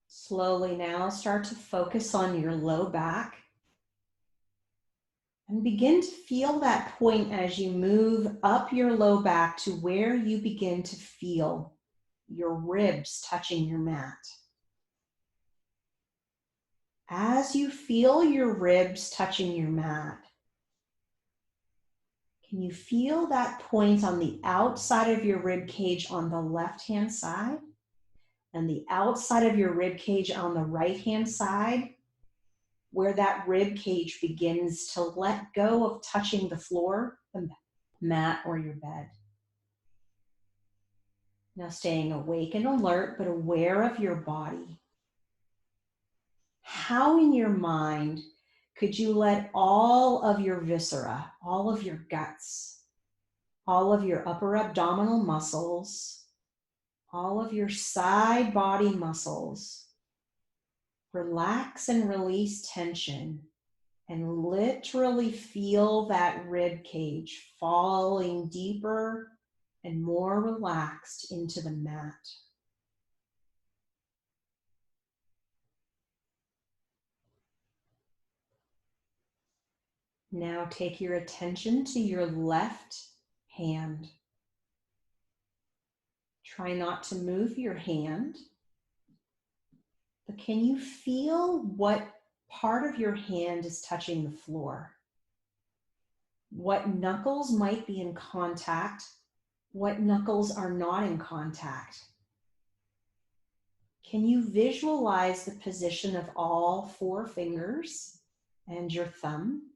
Speaker 1: Slowly now start to focus on your low back and begin to feel that point as you move up your low back to where you begin to feel your ribs touching your mat. As you feel your ribs touching your mat, can you feel that point on the outside of your rib cage on the left-hand side and the outside of your rib cage on the right-hand side, where that rib cage begins to let go of touching the floor, the mat, or your bed? Now staying awake and alert, but aware of your body. How in your mind could you let all of your viscera, all of your guts, all of your upper abdominal muscles, all of your side body muscles relax and release tension and literally feel that rib cage falling deeper and more relaxed into the mat? Now take your attention to your left hand. Try not to move your hand, but can you feel what part of your hand is touching the floor? What knuckles might be in contact? What knuckles are not in contact? Can you visualize the position of all 4 fingers and your thumb?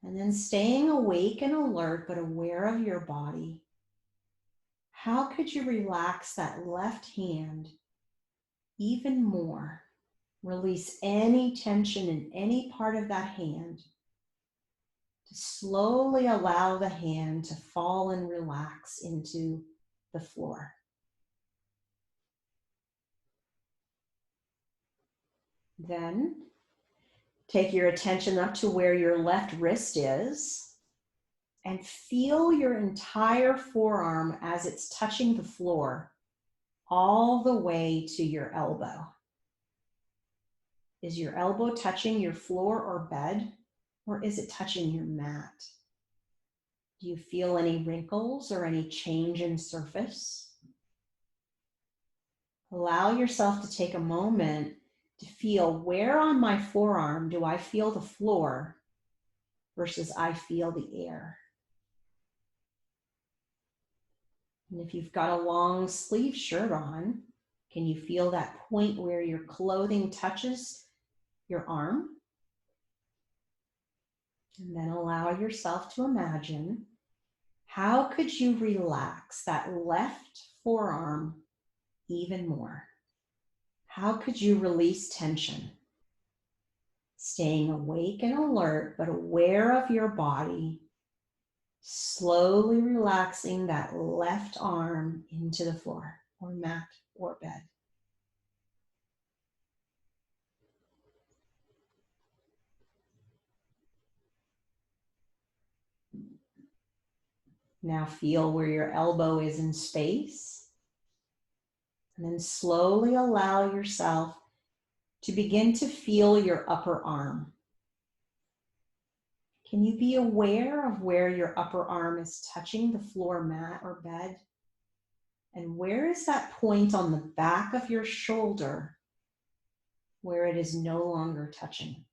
Speaker 1: And then staying awake and alert, but aware of your body. How could you relax that left hand even more? Release any tension in any part of that hand to slowly allow the hand to fall and relax into the floor. Then take your attention up to where your left wrist is and feel your entire forearm as it's touching the floor all the way to your elbow. Is your elbow touching your floor or bed, or is it touching your mat? Do you feel any wrinkles or any change in surface? Allow yourself to take a moment to feel, where on my forearm do I feel the floor versus I feel the air? And if you've got a long sleeve shirt on, can you feel that point where your clothing touches your arm? And then allow yourself to imagine, how could you relax that left forearm even more? How could you release tension? Staying awake and alert, but aware of your body, slowly relaxing that left arm into the floor or mat or bed. Now feel where your elbow is in space, and then slowly allow yourself to begin to feel your upper arm. Can you be aware of where your upper arm is touching the floor mat or bed? And where is that point on the back of your shoulder where it is no longer touching?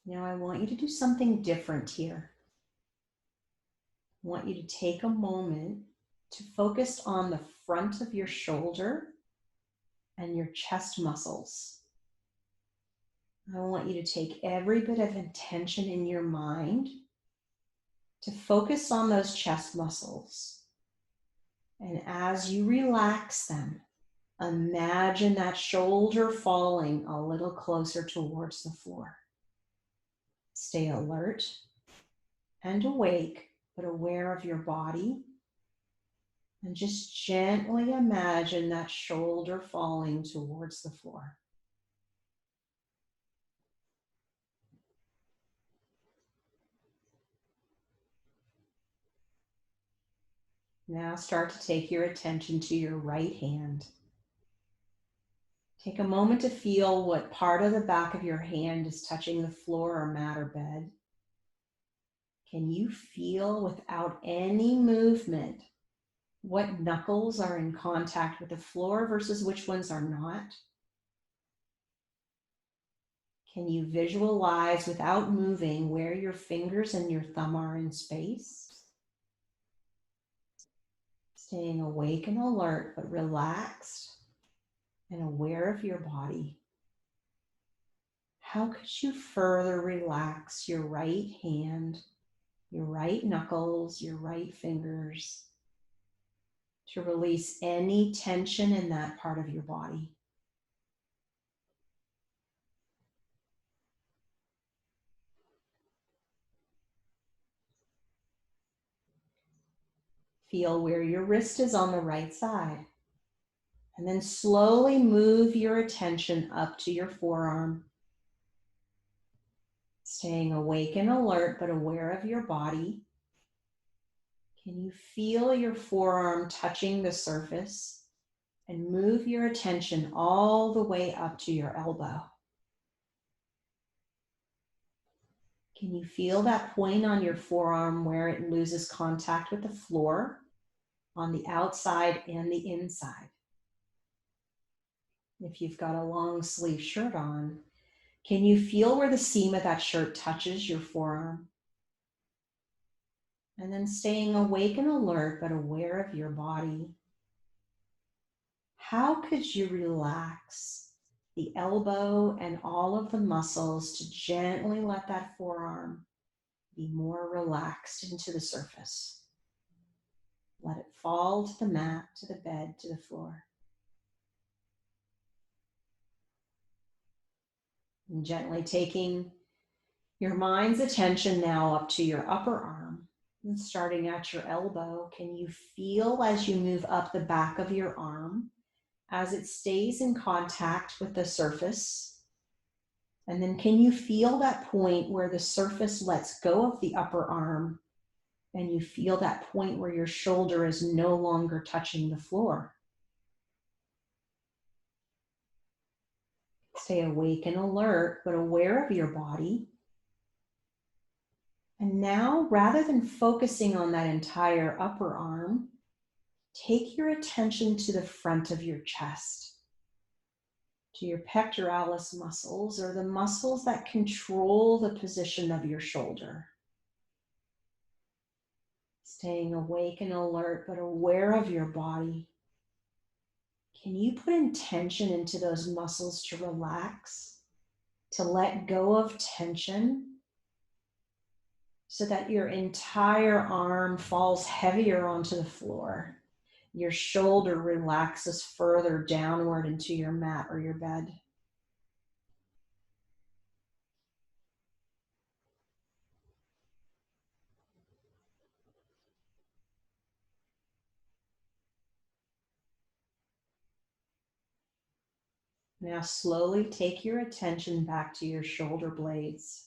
Speaker 1: Now I want you to do something different here. I want you to take a moment to focus on the front of your shoulder and your chest muscles. I want you to take every bit of intention in your mind to focus on those chest muscles. And as you relax them, imagine that shoulder falling a little closer towards the floor. Stay alert and awake, but aware of your body. And just gently imagine that shoulder falling towards the floor. Now start to take your attention to your right hand. Take a moment to feel what part of the back of your hand is touching the floor or mat or bed. Can you feel without any movement what knuckles are in contact with the floor versus which ones are not? Can you visualize without moving where your fingers and your thumb are in space? Staying awake and alert, but relaxed and aware of your body. How could you further relax your right hand, your right knuckles, your right fingers, to release any tension in that part of your body? Feel where your wrist is on the right side. And then slowly move your attention up to your forearm. Staying awake and alert, but aware of your body. Can you feel your forearm touching the surface? And move your attention all the way up to your elbow. Can you feel that point on your forearm where it loses contact with the floor on the outside and the inside? If you've got a long sleeve shirt on, can you feel where the seam of that shirt touches your forearm? And then staying awake and alert, but aware of your body. How could you relax the elbow and all of the muscles to gently let that forearm be more relaxed into the surface? Let it fall to the mat, to the bed, to the floor. And gently taking your mind's attention now up to your upper arm and starting at your elbow. Can you feel as you move up the back of your arm as it stays in contact with the surface? And then can you feel that point where the surface lets go of the upper arm and you feel that point where your shoulder is no longer touching the floor? Stay awake and alert, but aware of your body. And now, rather than focusing on that entire upper arm, take your attention to the front of your chest, to your pectoralis muscles, or the muscles that control the position of your shoulder. Staying awake and alert, but aware of your body. Can you put intention into those muscles to relax, to let go of tension, so that your entire arm falls heavier onto the floor? Your shoulder relaxes further downward into your mat or your bed. Now slowly take your attention back to your shoulder blades.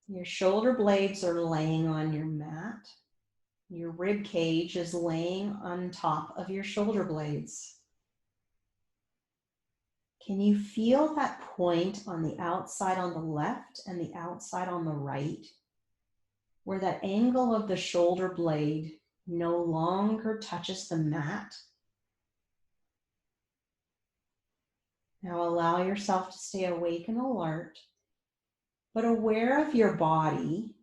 Speaker 1: Your shoulder blades are laying on your mat. Your rib cage is laying on top of your shoulder blades. Can you feel that point on the outside on the left and the outside on the right, where that angle of the shoulder blade no longer touches the mat? Now allow yourself to stay awake and alert, but aware of your body,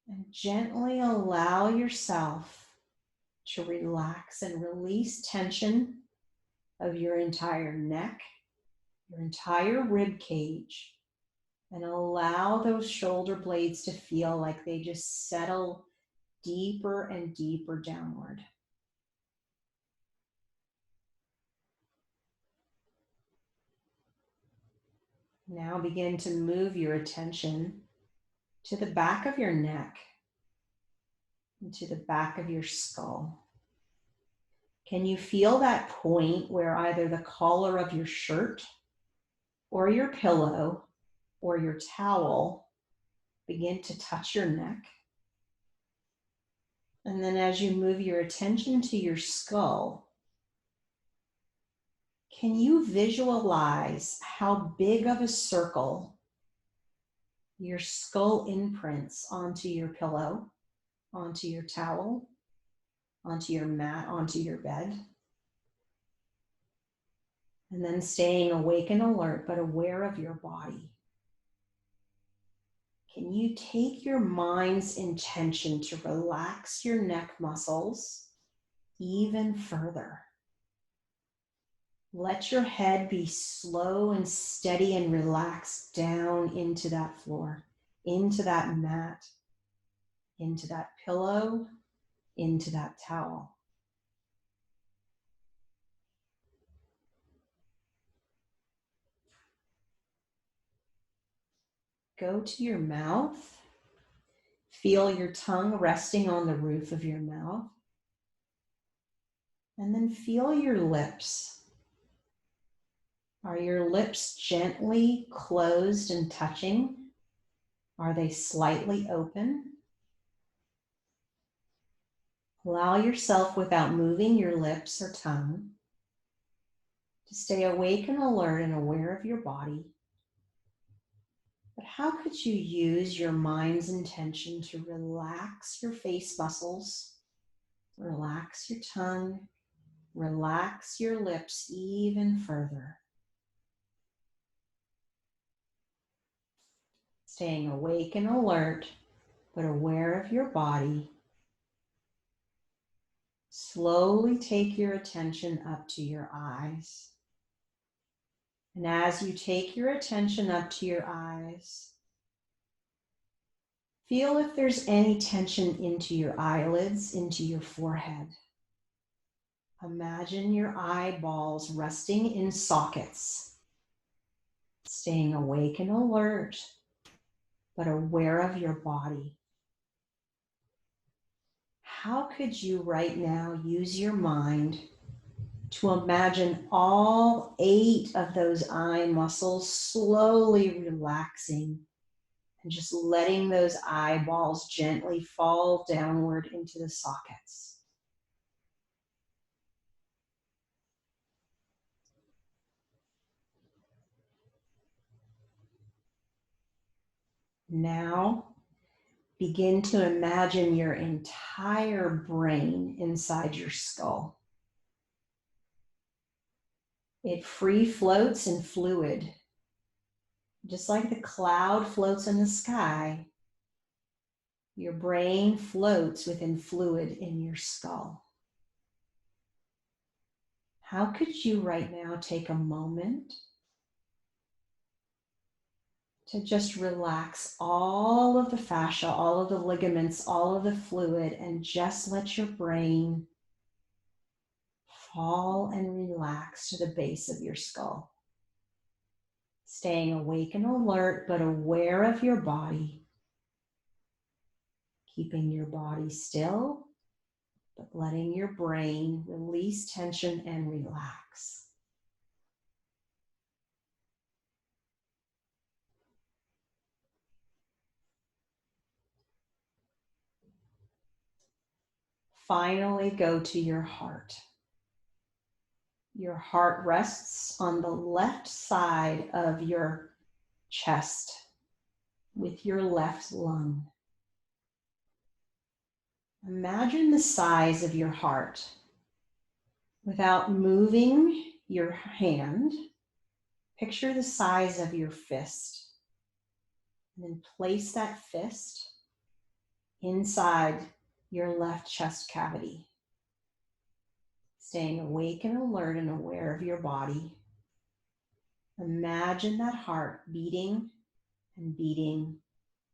Speaker 1: and gently allow yourself to relax and release tension of your entire neck, your entire rib cage, and allow those shoulder blades to feel like they just settle deeper and deeper downward. Now begin to move your attention to the back of your neck and to the back of your skull. Can you feel that point where either the collar of your shirt or your pillow or your towel begin to touch your neck? And then as you move your attention to your skull, can you visualize how big of a circle your skull imprints onto your pillow, onto your towel, onto your mat, onto your bed? And then staying awake and alert, but aware of your body. Can you take your mind's intention to relax your neck muscles even further? Let your head be slow and steady and relaxed down into that floor, into that mat, into that pillow, into that towel. Go to your mouth. Feel your tongue resting on the roof of your mouth. And then feel your lips. Are your lips gently closed and touching? Are they slightly open? Allow yourself, without moving your lips or tongue, to stay awake and alert and aware of your body. But how could you use your mind's intention to relax your face muscles, relax your tongue, relax your lips even further? Staying awake and alert, but aware of your body. Slowly take your attention up to your eyes. And as you take your attention up to your eyes, feel if there's any tension into your eyelids, into your forehead. Imagine your eyeballs resting in sockets, staying awake and alert, but aware of your body. How could you right now use your mind to imagine all 8 of those eye muscles slowly relaxing and just letting those eyeballs gently fall downward into the sockets? Now, begin to imagine your entire brain inside your skull. It free floats in fluid. Just like the cloud floats in the sky, your brain floats within fluid in your skull. How could you right now take a moment to just relax all of the fascia, all of the ligaments, all of the fluid, and just let your brain fall and relax to the base of your skull? Staying awake and alert, but aware of your body. Keeping your body still, but letting your brain release tension and relax. Finally, go to your heart. Your heart rests on the left side of your chest with your left lung. Imagine the size of your heart. Without moving your hand, picture the size of your fist. And then place that fist inside your left chest cavity. Staying awake and alert and aware of your body. Imagine that heart beating and beating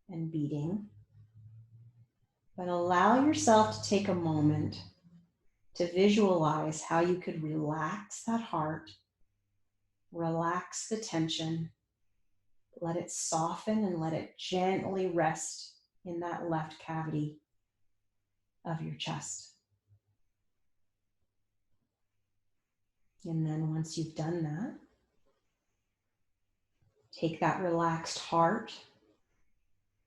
Speaker 1: and beating. But allow yourself to take a moment to visualize how you could relax that heart, relax the tension, let it soften and let it gently rest in that left cavity of your chest. And then once you've done that, take that relaxed heart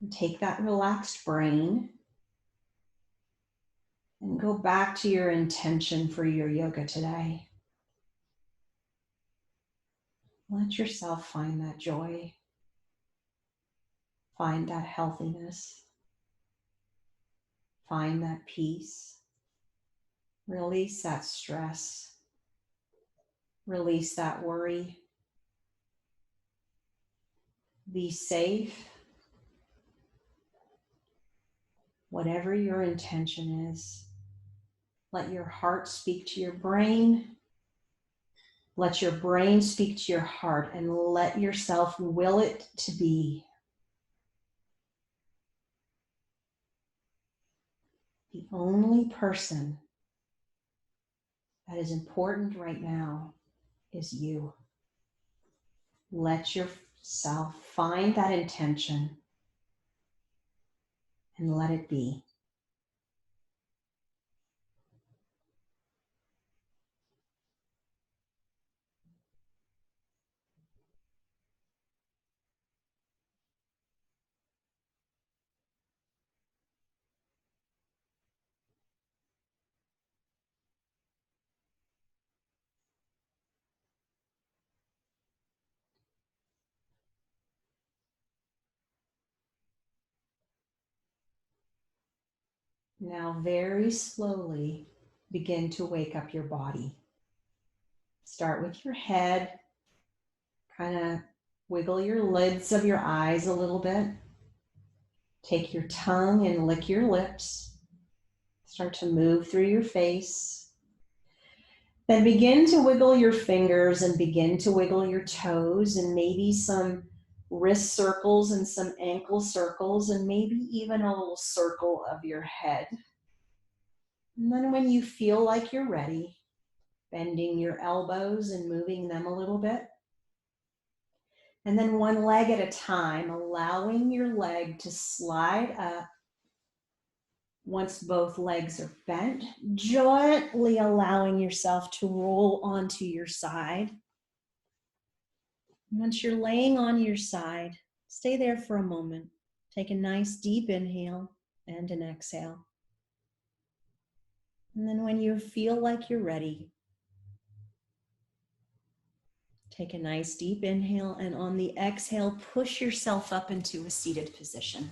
Speaker 1: and take that relaxed brain and go back to your intention for your yoga today. Let yourself find that joy, find that healthiness, find that peace, release that stress, release that worry. Be safe. Whatever your intention is, let your heart speak to your brain. Let your brain speak to your heart and let yourself will it to be. The only person that is important right now is you. Let yourself find that intention and let it be. Now very slowly begin to wake up your body. Start with your head. Kind of wiggle your lids of your eyes a little bit. Take your tongue and lick your lips. Start to move through your face. Then begin to wiggle your fingers and begin to wiggle your toes and maybe some wrist circles and some ankle circles and maybe even a little circle of your head. And then when you feel like you're ready, bending your elbows and moving them a little bit. And then one leg at a time, allowing your leg to slide up. Once both legs are bent, gently allowing yourself to roll onto your side. Once you're laying on your side, stay there for a moment. Take a nice deep inhale and an exhale. And then when you feel like you're ready, take a nice deep inhale, and on the exhale, push yourself up into a seated position.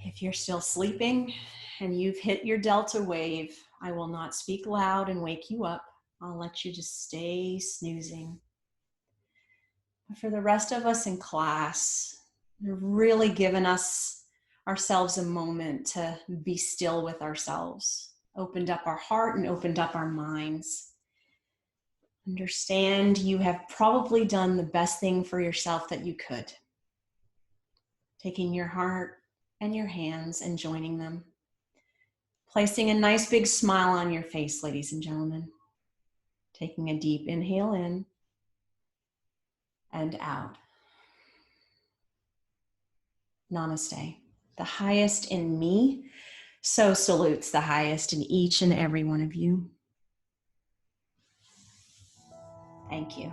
Speaker 1: If you're still sleeping and you've hit your delta wave, I will not speak loud and wake you up. I'll let you just stay snoozing. But for the rest of us in class, we've really given ourselves a moment to be still with ourselves, opened up our heart and opened up our minds. Understand you have probably done the best thing for yourself that you could. Taking your heart and your hands and joining them. Placing a nice big smile on your face, ladies and gentlemen. Taking a deep inhale in and out. Namaste. The highest in me so salutes the highest in each and every one of you. Thank you.